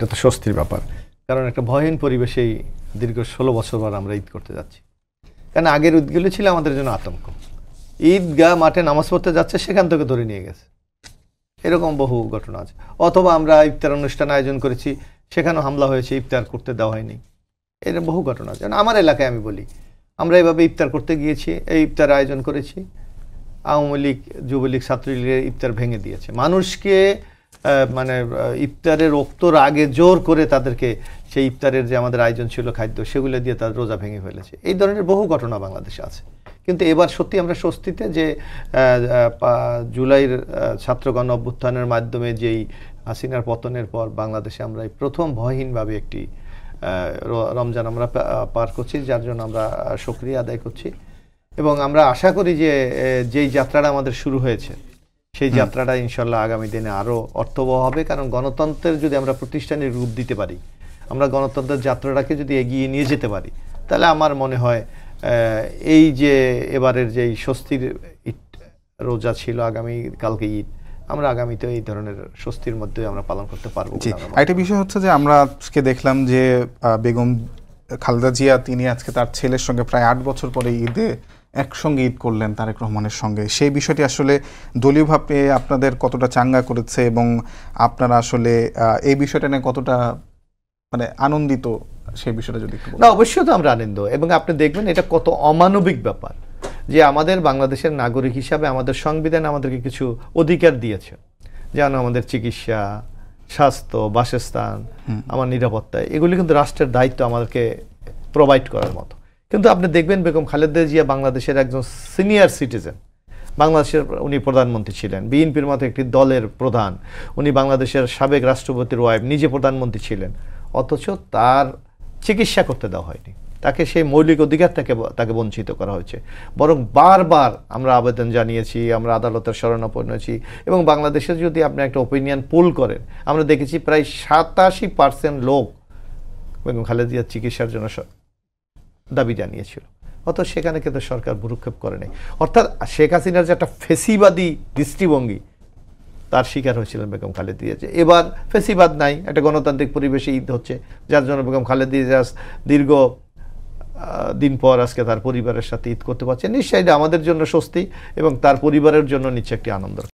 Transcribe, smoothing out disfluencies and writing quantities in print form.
এটা তো স্বস্তির ব্যাপার, কারণ একটা ভয়হীন পরিবেশেই দীর্ঘ 16 বছর পর আমরা ঈদ করতে যাচ্ছি। কারণ আগের ঈদগুলো ছিল আমাদের জন্য আতঙ্ক। ঈদগাহ মাঠে নামাজ পড়তে যাচ্ছে, সেখান থেকে ধরে নিয়ে গেছে, এরকম বহু ঘটনা আছে। অথবা আমরা ইফতার অনুষ্ঠান আয়োজন করেছি, সেখানেও হামলা হয়েছে, ইফতার করতে দেওয়া হয়নি, এরকম বহু ঘটনা আছে। আমার এলাকায় আমি বলি, আমরা এভাবে ইফতার করতে গিয়েছি, এই ইফতার আয়োজন করেছি, আওয়ামী লীগ, যুবলীগ, ছাত্রলীগের ইফতার ভেঙে দিয়েছে। মানুষকে মানে ইফতারের ওক্তর আগে জোর করে তাদেরকে সেই ইফতারের যে আমাদের আয়োজন ছিল খাদ্য, সেগুলো দিয়ে তার রোজা ভেঙে ফেলেছে। এই ধরনের বহু ঘটনা বাংলাদেশে আছে। কিন্তু এবার সত্যি আমরা স্বস্তিতে যে জুলাইয়ের ছাত্রগণ অভ্যুত্থানের মাধ্যমে যেই হাসিনার পতনের পর বাংলাদেশে আমরা এই প্রথম ভয়হীনভাবে একটি রমজান আমরা পার করছি, যার জন্য আমরা শুকরিয়া আদায় করছি। এবং আমরা আশা করি যে যেই যাত্রাটা আমাদের শুরু হয়েছে, সেই যাত্রাটা ইনশাল্লাহ আগামী দিনে আরও অর্থবহ হবে। কারণ গণতন্ত্রের যদি আমরা প্রতিষ্ঠানের রূপ দিতে পারি, আমরা গণতন্ত্রের যাত্রাটাকে যদি এগিয়ে নিয়ে যেতে পারি, তাহলে আমার মনে হয় এই যে এবারের যেই স্বস্তির ঈদ রোজা ছিল, আগামী কালকে ঈদ, আমরা আগামীতে এই ধরনের স্বস্তির মধ্যে আমরা পালন করতে পারবো। একটা বিষয় হচ্ছে যে আমরা আজকে দেখলাম যে বেগম খালেদা জিয়া তিনি আজকে তার ছেলের সঙ্গে প্রায় 8 বছর পরে ঈদে একসঙ্গে ঈদ করলেন তারেক রহমানের সঙ্গে। সেই বিষয়টি আসলে দলীয়ভাবে আপনাদের কতটা চাঙ্গা করেছে এবং আপনারা আসলে এই বিষয়টা নিয়ে কতটা মানে আনন্দিত, সেই বিষয়টা যদি একটু না, অবশ্যই তো আমরা আনন্দ। এবং আপনি দেখবেন এটা কত অমানবিক ব্যাপার যে আমাদের বাংলাদেশের নাগরিক হিসাবে আমাদের সংবিধান আমাদেরকে কিছু অধিকার দিয়েছে, যেমন আমাদের চিকিৎসা, স্বাস্থ্য, বাসস্থান, আমার নিরাপত্তা, এগুলি কিন্তু রাষ্ট্রের দায়িত্ব আমাদেরকে প্রোভাইড করার মতো। কিন্তু আপনি দেখবেন বেগম খালেদা জিয়া বাংলাদেশের একজন সিনিয়র সিটিজেন, বাংলাদেশের উনি প্রধানমন্ত্রী ছিলেন, বিএনপির মতো একটি দলের প্রধান, উনি বাংলাদেশের সাবেক রাষ্ট্রপতির ওয়াইফ, নিজে প্রধানমন্ত্রী ছিলেন, অথচ তার চিকিৎসা করতে দেওয়া হয়নি, তাকে সেই মৌলিক অধিকার তাকে বঞ্চিত করা হয়েছে। বরং বারবার আমরা আবেদন জানিয়েছি, আমরা আদালতের শরণাপন্ন হয়েছি। এবং বাংলাদেশে যদি আপনি একটা ওপিনিয়ন পোল করেন, আমরা দেখেছি প্রায় 87% লোক বেগম খালেদা জিয়ার চিকিৎসার জন্য দাবি জানিয়েছিল, অথচ সেখানে কিন্তু সরকার ভ্রুক্ষেপ করে নাই। অর্থাৎ শেখ হাসিনার যে একটা ফেসিবাদী দৃষ্টিভঙ্গি, তার শিকার হয়েছিলেন বেগম খালেদা জিয়া। এবার ফেসিবাদ নাই, একটা গণতান্ত্রিক পরিবেশে ঈদ হচ্ছে, যার জন্য বেগম খালেদা জিয়া দীর্ঘ দিন পর আজকে তার পরিবারের সাথে ঈদ করতে পারছে। নিশ্চয়ই আমাদের জন্য স্বস্তি এবং তার পরিবারের জন্য নিচ্ছে একটি আনন্দের।